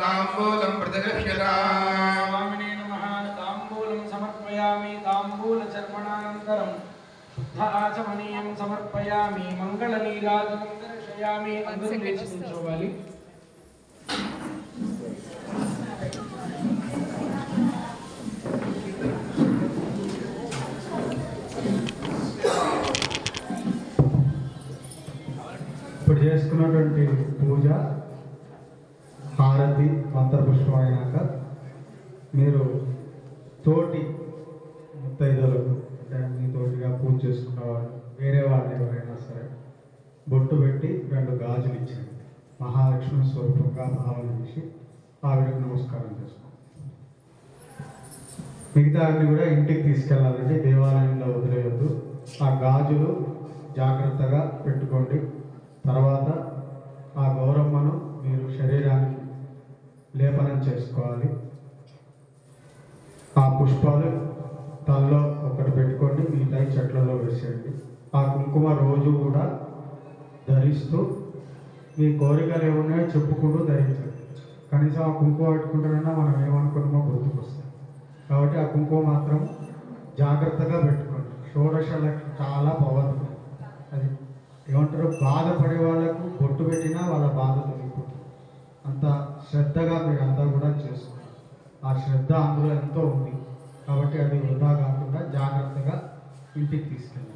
तांबूलं प्रतिगृह्यताम् स्वामिने नमः तांबूलं समर्पयामि तांबूलचर्पणानन्तरं शुद्ध आचमनीयं समर्पयामि मंगलनीराजनं दर्शयामि అందరూ లేచి కూర్చోవాలి ఇప్పుడు చేసుకున్నటువంటి పూజ హారతి మంత్రపుష్పం అయినాక మీరు తోటి ముత్తైదులకు అంటే మీ తోటిగా పూజ చేసుకున్నవారు వేరే వాళ్ళని ఎవరైనా సరే బొట్టు పెట్టి 2 గాజులు ఇచ్చేయండి. మహాలక్ష్మి స్వరూపంగా భావన చేసి ఆవిడకి నమస్కారం చేసుకోండి. మిగతా అన్ని కూడా ఇంటికి తీసుకెళ్ళాలండి, దేవాలయంలో వదిలేయద్దు. ఆ గాజులు జాగ్రత్తగా పెట్టుకోండి. తర్వాత ఆ గౌరమ్మను మీరు శరీరానికి లేపనం చేసుకోవాలి. ఆ పుష్పాలు తలలో ఒకటి పెట్టుకోండి, మిగతా చెట్లలో వేసేయండి. ఆ కుంకుమ రోజు కూడా ధరిస్తూ మీ కోరికలు ఏమున్నాయో చెప్పుకుంటూ ధరించండి. కనీసం ఆ కుంకుమ పెట్టుకుంటారన్నా మనం ఏమనుకున్నామో గుర్తుకొస్తాం. కాబట్టి ఆ కుంకుమ మాత్రం జాగ్రత్తగా పెట్టుకోండి. షోడశ చాలా పవర్ఫుల్. అది ఏమంటారు, బాధపడే వాళ్ళకు బొట్టు పెట్టినా వాళ్ళ బాధ తొలగిపోతుంది. అంత శ్రద్ధగా మీరు అంతా కూడా చేసుకోండి. ఆ శ్రద్ధ అందులో ఎంతో ఉంది. కాబట్టి అది వృధా కాకుండా జాగ్రత్తగా ఇంటికి తీసుకెళ్ళాలి.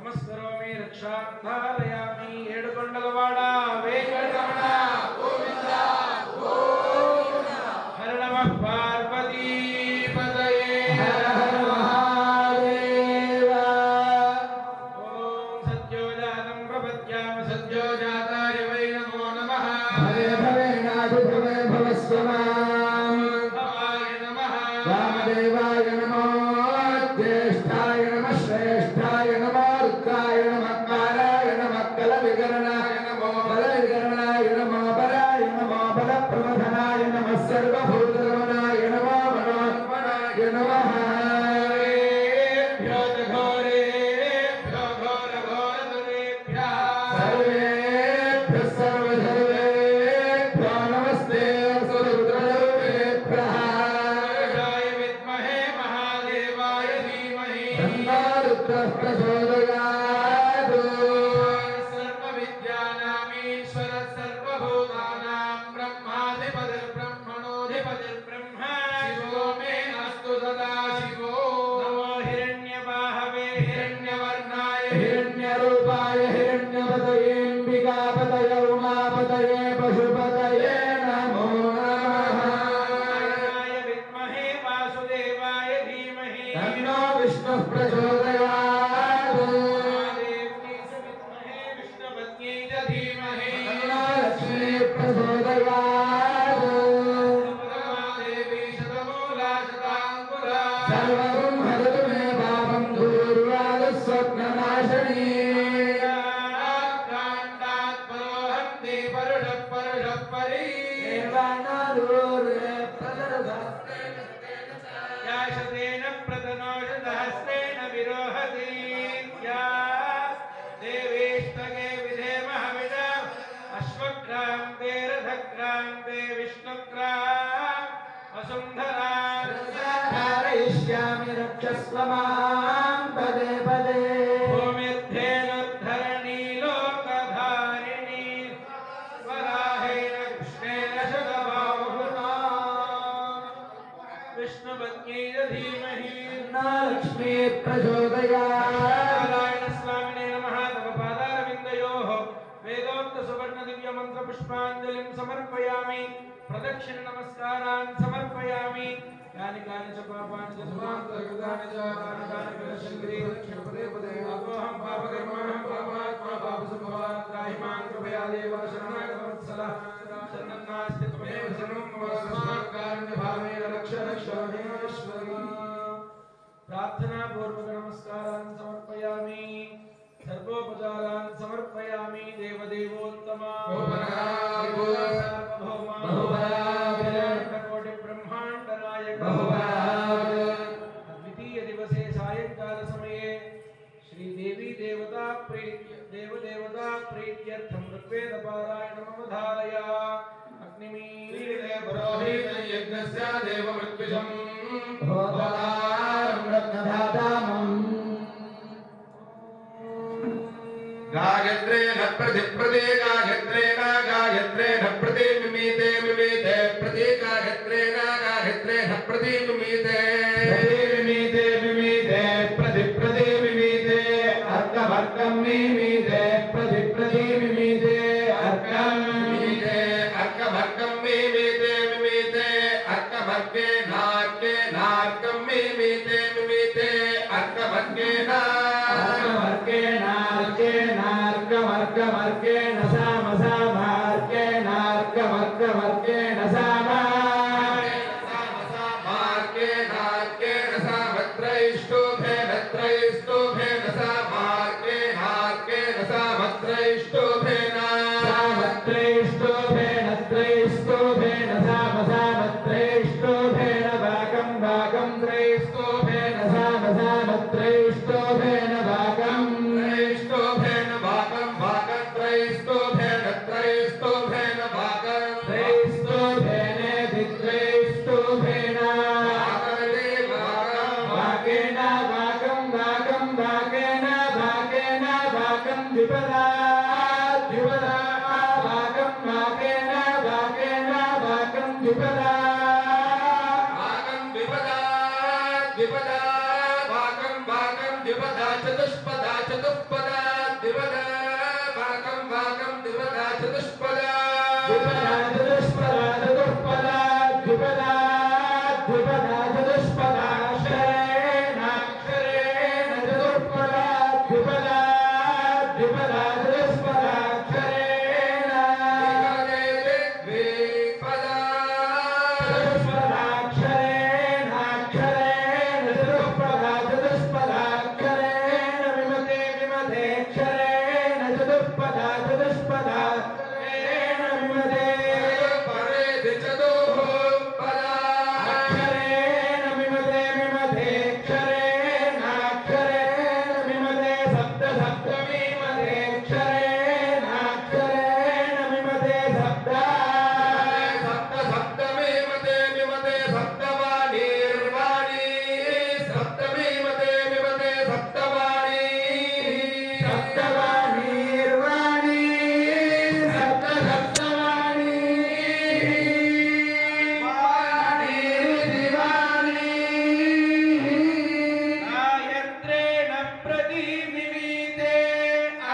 నమస్కరోమి రక్షాంధారయామి ఏడుకొండలవాడ వెంకటరమణ గోవింద గోవింద హర నమః పార్వతీపతయే హర హర మహాదేవ ఓం సత్యోజాతం ప్రపద్యామి సత్యోజాతాయ వై నమో నమః భవే భవేనాది భవే భవస్వమాం భవాయ నమః వామదేవాయ నమో జ్యేష్ఠాయ నమః శ్రేష్ఠాయ నమః రుద్రాయ నమః కాలాయ నమః కలవికరణాయ నమో బలవికరణాయ నమో బలాయ నమో బలప్రమథనాయ నమః సర్వభూతరమణాయ నమో మనోన్మనాయ నమః विष्णु प्रचोदयात् पूजस्व मां पदे पदे भूमिर्धेनुर्धरणी लोकधारिणी वराहेण कृष्णेन शतबाहुना विष्णुपत्न्यै धीमहि न लक्ष्मी प्रचोदयात्। नारायणस्वामिने नमः। तव पादारविन्दयोः वेदोक्त सुवर्ण दिव्य मंत्र पुष्पाञ्जलिं समर्पयामि। प्रदक्षिण नमस्कारान् समर्पयामि। यानि कानि च पापानि च समान्तर्गतानि च कानि कलशङ्करी पदे पदे अपोऽहं पापकर्माणं पापात्मा पापसम्भवात् त्राहि मां कृपया देव शरणागतवत्सला शरणन्नास्ति त्वमेव शरणं मम तस्मात् कारुण्यभावेन रक्ष रक्ष महेश्वरी। प्रार्थना पूर्वक नमस्कारान् समर्पयामि। सर्वोपचारान् समर्पयामि। देवदेवोत्तमा कोटि ब्रह्मांड नायक द्वितीय दिवसे सायंकाल समये श्री देवी देवता प्रीत्यर्थं ऋग्वेद पारायणम् अवधारय। अग्निमीळे पुरोहित यज्ञस्य देवमृत्युजं होतारं रत्नधातामम् गायत्रेण प्रतिप्रदे गायत्रेण गायत्रेण प्रति मिमीते मिमीते प्रति गायत्रेण गायत्रेण प्रति मिमीते मिमीते मिमीते प्रति मिमीते अर्कवर्कं मिमीते प्रति मिमीते अर्कं मिमीते अर्कवर्कं मिमीते मिमीते अर्कवर्के नार्कं मिमीते मिमीते अर्कवर्के नार्कवर्केण सामसामार्केण अर्कवर्केण सामा मार्केण सामत्रैष्टुभेन त्रैष्टुभेन सामार्केण सामत्रैष्टुभेन सामत्रैष्टुभेन त्रैष्टुभेन सामसामत्रैष्टुभेन भागं त्रैष्टुभेन सामसामत्रैष्टुभेन भागं त्रैष्टुभेन भागं त्रैष्टुभेन भागं त्रैष्टुभेनेति त्रैष्टुभेन भागेन भागं द्विपदा भागं द्विपदा भागं द्विपदा चतुष्पदा चतुष्पदा द्विपदा भागं द्विपदा चतुष्पदा द्विपदा चतुष्पदा अक्षरेण चतुष्पदा द्विपदा चतुष्पदा अक्षरेण चतुष्पदाक्षरेण विमते क्षरेण चतुष्पदाक्षरेण विमते अक्षरेण विमते क्षरेणाक्षरेण विमते सप्तमीमते क्षरेणाक्षरेण विमते सप्तमीमते विमते सप्तवाणीर्वाणी सप्तमीमते विमते सप्तवाणी सप्तवाणीर्वाणी सप्तवाणी वाणीर्दिवाणी गायत्रेण प्रतिमिमीते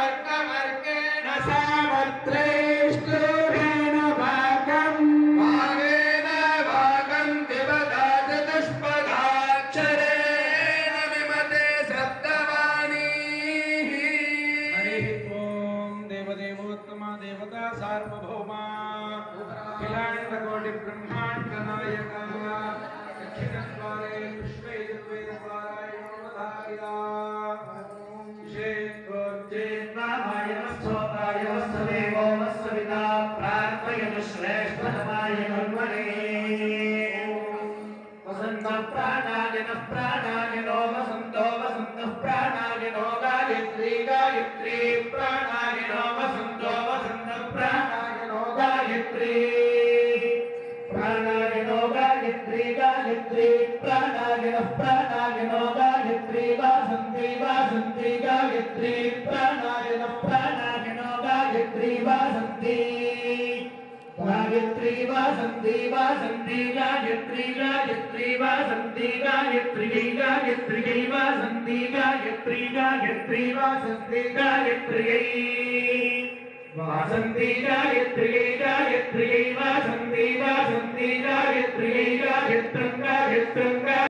अर्कवर्केण सामत्रैष्टुभेन भागं भागेन भागं द्विपदा चतुष्पदाक्षरेण विमते सप्तवाणी। हरिः ओम। देवदेवोत्तमा देवता सार्वभौमा अखिलाण्डकोटि ब्रह्माण्ड नायक दक्षिणद्वारे विश्वैर्वेदद्वाराय नमोधार्या नामाय स्तोत्राय वस्तुदेवो वस्तुविदा प्रार्थयतु श्रेष्ठतमाय कर्मणे वसन्तः प्राणायनः प्राणायनो वसन्तः प्राणायनो गायत्री प्राणायनो वसन्तः प्राणायनो गायत्री प्राणायनो गायत्री प्राणायनः प्राणायनो गायत्री वासन्ति वासन्ति गायत्री गायत्री वासन्ति गायत्र्यै गायत्र्यै वासन्ति गायत्री गायत्री वासन्ति गायत्र्यै वासन्ति गायत्र्यै गायत्र्यै वासन्ति वासन्ति गायत्र्यै गायत्रं गायत्रं